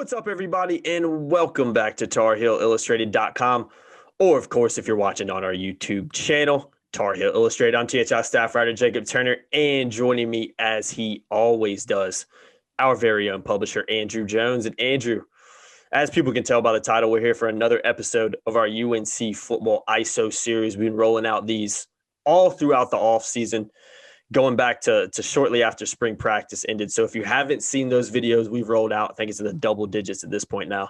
What's up, everybody, and welcome back to TarHeelIllustrated.com, or, of course, if you're watching on our YouTube channel, Tar Heel Illustrated. I'm THI staff writer Jacob Turner, and joining me, as he always does, our very own publisher, Andrew Jones. And Andrew, as people can tell by the title, we're here for another episode of our UNC football ISO series. We've been rolling out these all throughout the offseason, going back to shortly after spring practice ended. So if you haven't seen those videos we've rolled out, I think it's in the double digits at this point now,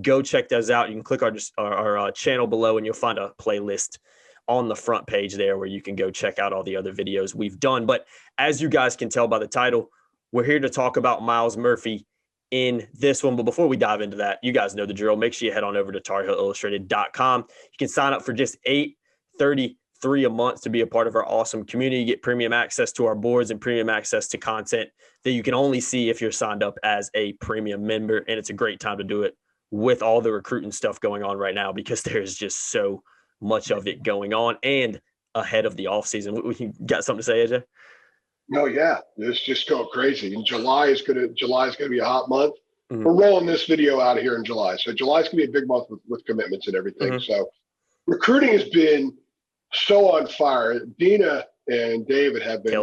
go check those out. You can click our channel below and you'll find a playlist on the front page there where you can go check out all the other videos we've done. But as you guys can tell by the title, we're here to talk about Myles Murphy in this one. But before we dive into that, you guys know the drill. Make sure you head on over to TarHeelIllustrated.com. You can sign up for just $8.33 a month to be a part of our awesome community. You get premium access to our boards and premium access to content that you can only see if you're signed up as a premium member. And it's a great time to do it with all the recruiting stuff going on right now, because there's just so much of it going on and ahead of the offseason. We got something to say, AJ? No, yeah, it's just going crazy. And July is gonna be a hot month. Mm-hmm. We're rolling this video out here in July, so July is gonna be a big month with commitments and everything. Mm-hmm. So recruiting has been so on fire. Dina and David have been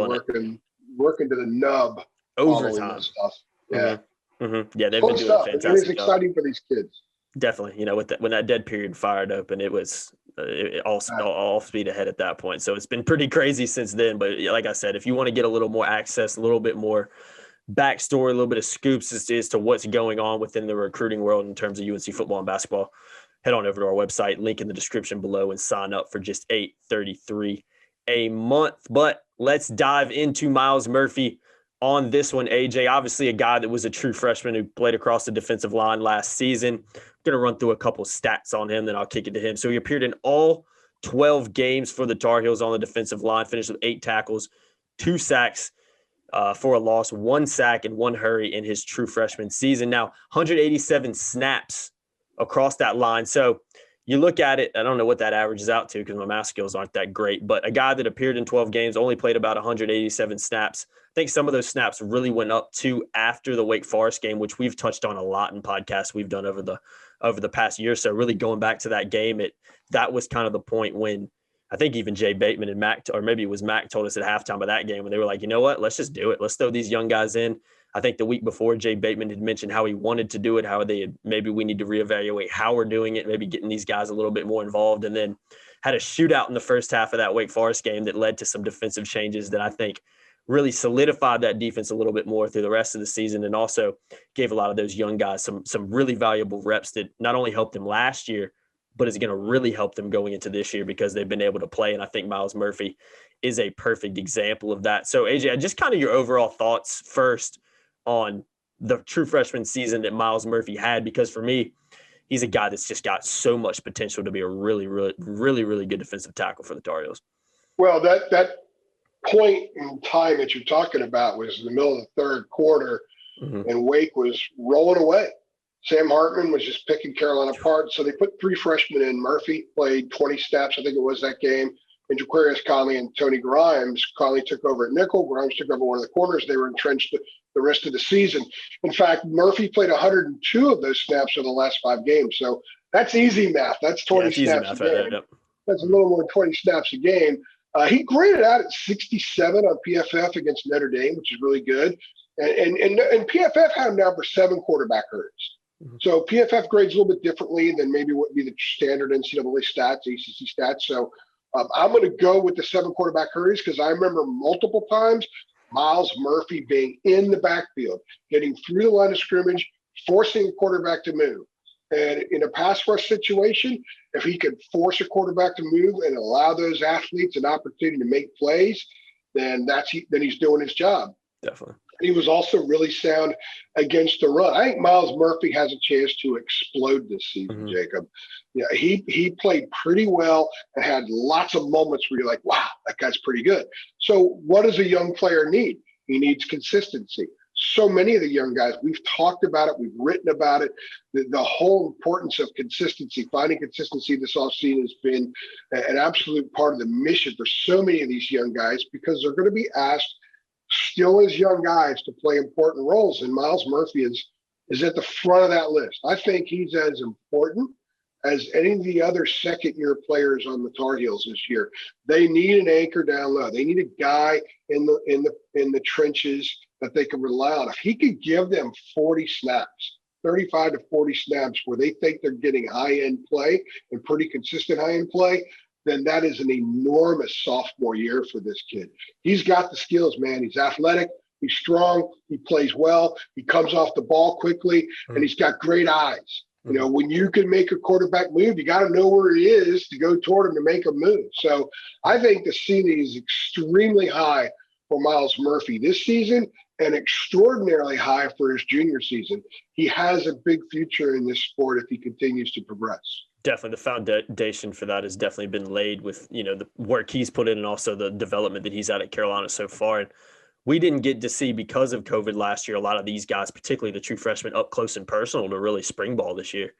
working to the nub overtime stuff. Yeah, mm-hmm. Mm-hmm. Yeah, they've Fun been doing stuff. fantastic. It is exciting for these kids. Definitely, when that dead period fired open, it was all speed ahead at that point. So it's been pretty crazy since then. But like I said, if you want to get a little more access, a little bit more backstory, a little bit of scoops as to what's going on within the recruiting world in terms of UNC football and basketball, head on over to our website, link in the description below, and sign up for just $8.33 a month. But let's dive into Myles Murphy on this one, AJ. Obviously a guy that was a true freshman who played across the defensive line last season. I'm going to run through a couple stats on him, then I'll kick it to him. So he appeared in all 12 games for the Tar Heels on the defensive line, finished with 8 tackles, 2 sacks for a loss, 1 sack, and 1 hurry in his true freshman season. Now, 187 snaps across that line. So you look at it, I don't know what that averages out to because my math skills aren't that great, but a guy that appeared in 12 games only played about 187 snaps. I think some of those snaps really went up to after the Wake Forest game, which we've touched on a lot in podcasts we've done over the past year. So really going back to that game, that was kind of the point when I think even Jay Bateman and Mac, or maybe it was Mac, told us at halftime of that game when they were like, you know what, let's just do it. Let's throw these young guys in. I think the week before, Jay Bateman had mentioned how he wanted to do it, maybe we need to reevaluate how we're doing it, maybe getting these guys a little bit more involved, and then had a shootout in the first half of that Wake Forest game that led to some defensive changes that I think really solidified that defense a little bit more through the rest of the season, and also gave a lot of those young guys some really valuable reps that not only helped them last year, but is going to really help them going into this year because they've been able to play. And I think Myles Murphy is a perfect example of that. So AJ, just kind of your overall thoughts first on the true freshman season that Myles Murphy had, because for me, he's a guy that's just got so much potential to be a really, really, really, really good defensive tackle for the Tar Heels. Well, that point in time that you're talking about was in the middle of the third quarter, mm-hmm. and Wake was rolling away. Sam Hartman was just picking Carolina apart. So they put 3 freshmen in. Murphy played 20 snaps, I think it was, that game. And Jaquarius Conley and Tony Grimes. Conley took over at nickel. Grimes took over one of the corners. They were entrenched the rest of the season. In fact, Murphy played 102 of those snaps in the last 5 games. So that's easy math. That's 20 snaps a game. That's a little more than 20 snaps a game. He graded out at 67 on PFF against Notre Dame, which is really good. And PFF had him down for 7 quarterback hurries. Mm-hmm. So PFF grades a little bit differently than maybe what would be the standard NCAA stats, ACC stats. So I'm going to go with the 7 quarterback hurries because I remember multiple times Myles Murphy being in the backfield, getting through the line of scrimmage, forcing a quarterback to move. And in a pass rush situation, if he could force a quarterback to move and allow those athletes an opportunity to make plays, then he's doing his job. Definitely. He was also really sound against the run. I think Myles Murphy has a chance to explode this season, mm-hmm. Jacob. Yeah, he played pretty well and had lots of moments where you're like, wow, that guy's pretty good. So what does a young player need? He needs consistency. So many of the young guys, we've talked about it, we've written about it, the whole importance of consistency, finding consistency this offseason has been an absolute part of the mission for so many of these young guys because they're going to be asked still as young guys to play important roles. And Myles Murphy is is at the front of that list. I think he's as important as any of the other second-year players on the Tar Heels this year. They need an anchor down low. They need a guy in the trenches that they can rely on. If he could give them 40 snaps, 35 to 40 snaps where they think they're getting high-end play and pretty consistent high-end play, then that is an enormous sophomore year for this kid. He's got the skills, man. He's athletic. He's strong. He plays well. He comes off the ball quickly, and he's got great eyes. You know, when you can make a quarterback move, you got to know where he is to go toward him to make a move. So I think the ceiling is extremely high for Myles Murphy this season and extraordinarily high for his junior season. He has a big future in this sport if he continues to progress. Definitely, the foundation for that has definitely been laid with, you know, the work he's put in and also the development that he's had at Carolina so far. And we didn't get to see, because of COVID last year, a lot of these guys, particularly the true freshmen, up close and personal to really spring ball this year.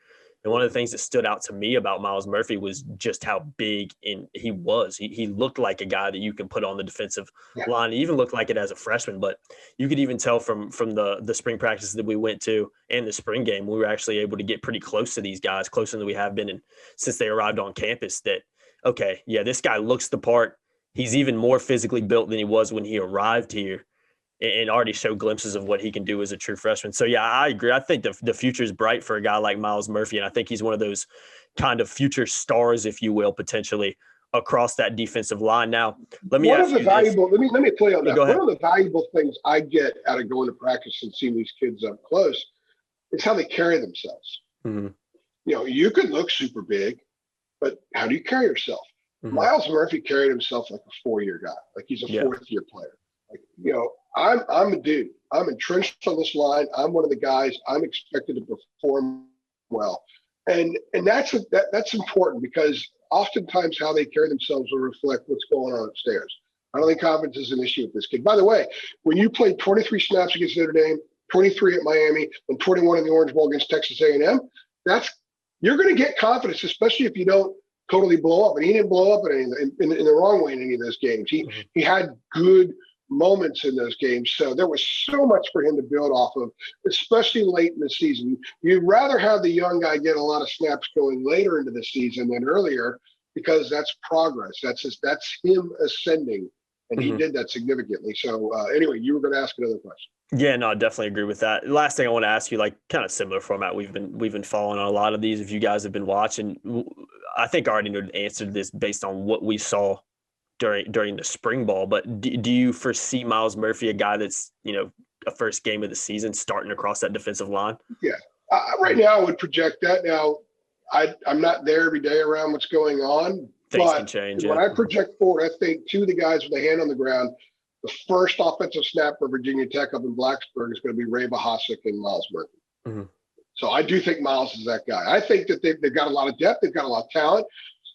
And one of the things that stood out to me about Myles Murphy was just how big he was. He looked like a guy that you can put on the defensive line. He even looked like it as a freshman, but you could even tell from the spring practices that we went to and the spring game, we were actually able to get pretty close to these guys, closer than we have been since they arrived on campus, that, okay, yeah, this guy looks the part. He's even more physically built than he was when he arrived here, and already showed glimpses of what he can do as a true freshman. So, yeah, I agree. I think the future is bright for a guy like Myles Murphy, and I think he's one of those kind of future stars, if you will, potentially across that defensive line. Now, let me ask you this. Let me play on that. Go ahead. One of the valuable things I get out of going to practice and seeing these kids up close is how they carry themselves. Mm-hmm. You know, you could look super big, but how do you carry yourself? Mm-hmm. Myles Murphy carried himself like a 4-year guy, like he's a 4th-year player. Like, you know, I'm a dude. I'm entrenched on this line. I'm one of the guys. I'm expected to perform well, and that's important, because oftentimes how they carry themselves will reflect what's going on upstairs. I don't think confidence is an issue with this kid. By the way, when you played 23 snaps against Notre Dame, 23 at Miami, and 21 in the Orange Bowl against Texas A&M, you're going to get confidence, especially if you don't totally blow up. And he didn't blow up in the wrong way in any of those games. He had good moments in those games. So there was so much for him to build off of, especially late in the season. You'd rather have the young guy get a lot of snaps going later into the season than earlier, because that's progress. That's him ascending. And he did that significantly. So anyway, you were going to ask another question. Yeah, no, I definitely agree with that. Last thing I want to ask you, like, kind of similar format. We've been following on a lot of these. If you guys have been watching, I think I already know the answer to this based on what we saw during the spring ball. But do you foresee Myles Murphy, a guy that's, you know, a first game of the season, starting across that defensive line? Yeah, right now I would project that. Now, I'm not there every day around what's going on. Things can change. When I project forward, I think two of the guys with a hand on the ground, the first offensive snap for Virginia Tech up in Blacksburg is going to be Ray Bahasic and Myles Murphy. Mm-hmm. So I do think Myles is that guy. I think that they've got a lot of depth. They've got a lot of talent.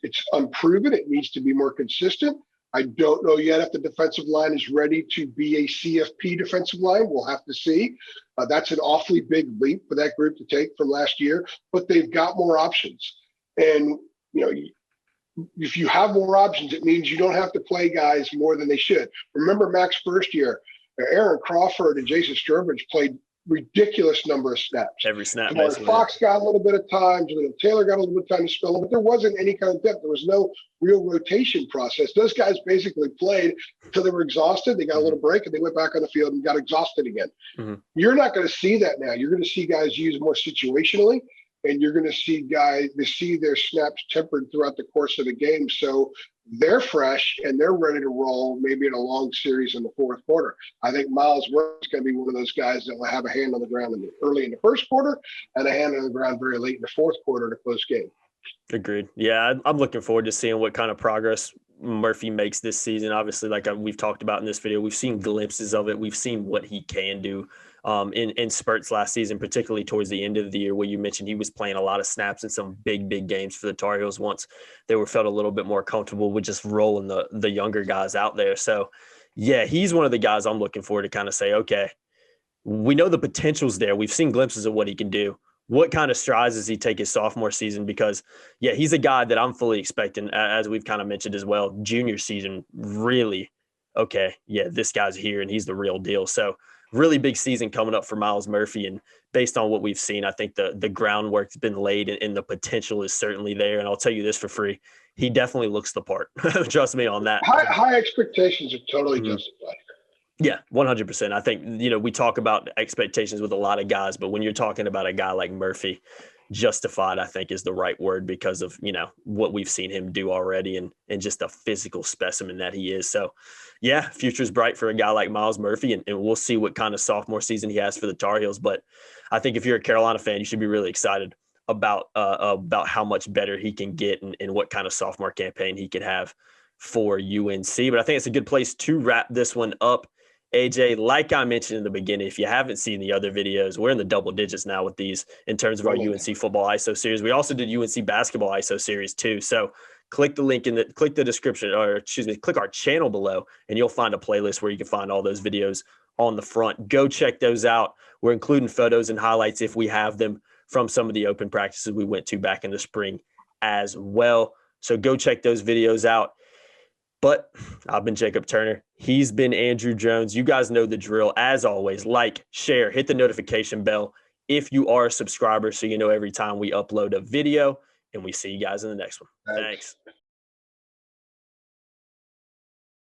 It's unproven. It needs to be more consistent. I don't know yet if the defensive line is ready to be a CFP defensive line. We'll have to see. That's an awfully big leap for that group to take from last year, but they've got more options. And, you know, if you have more options, it means you don't have to play guys more than they should. Remember Mac's first year, Aaron Crawford and Jason Sturbridge played ridiculous number of snaps. Every snap. Fox got a little bit of time. Taylor got a little bit of time to spell, but there wasn't any kind of depth. There was no real rotation process. Those guys basically played until they were exhausted. They got a little break and they went back on the field and got exhausted again. Mm-hmm. You're not going to see that now. You're going to see guys used more situationally, and you're going to see their snaps tempered throughout the course of the game. So they're fresh and they're ready to roll, maybe in a long series in the fourth quarter. I think Myles Murphy is going to be one of those guys that will have a hand on the ground early in the first quarter and a hand on the ground very late in the fourth quarter in a close game. Agreed. Yeah, I'm looking forward to seeing what kind of progress Murphy makes this season. Obviously, like we've talked about in this video, we've seen glimpses of it. We've seen what he can do in spurts last season, particularly towards the end of the year, where you mentioned he was playing a lot of snaps in some big games for the Tar Heels once they felt a little bit more comfortable with just rolling the younger guys out there. So, yeah, he's one of the guys I'm looking for to kind of say, okay, we know the potential's there. We've seen glimpses of what he can do. What kind of strides does he take his sophomore season? Because, yeah, he's a guy that I'm fully expecting, as we've kind of mentioned as well, junior season, really, okay, yeah, this guy's here and he's the real deal. So really big season coming up for Myles Murphy. And based on what we've seen, I think the groundwork's been laid and the potential is certainly there. And I'll tell you this for free. He definitely looks the part. Trust me on that. High expectations are totally justified. Yeah, 100%. I think, we talk about expectations with a lot of guys, but when you're talking about a guy like Murphy, justified, I think, is the right word because of, what we've seen him do already and just a physical specimen that he is. So, yeah, future's bright for a guy like Myles Murphy, and we'll see what kind of sophomore season he has for the Tar Heels. But I think if you're a Carolina fan, you should be really excited about how much better he can get and what kind of sophomore campaign he could have for UNC. But I think it's a good place to wrap this one up. AJ, like I mentioned in the beginning, if you haven't seen the other videos, we're in the double digits now with these in terms of our UNC football ISO series. We also did UNC basketball ISO series too. So click the link click the description, click our channel below, and you'll find a playlist where you can find all those videos on the front. Go check those out. We're including photos and highlights if we have them from some of the open practices we went to back in the spring as well. So go check those videos out. But I've been Jacob Turner. He's been Andrew Jones. You guys know the drill. As always, like, share, hit the notification bell if you are a subscriber so you know every time we upload a video. And we see you guys in the next one. Thanks.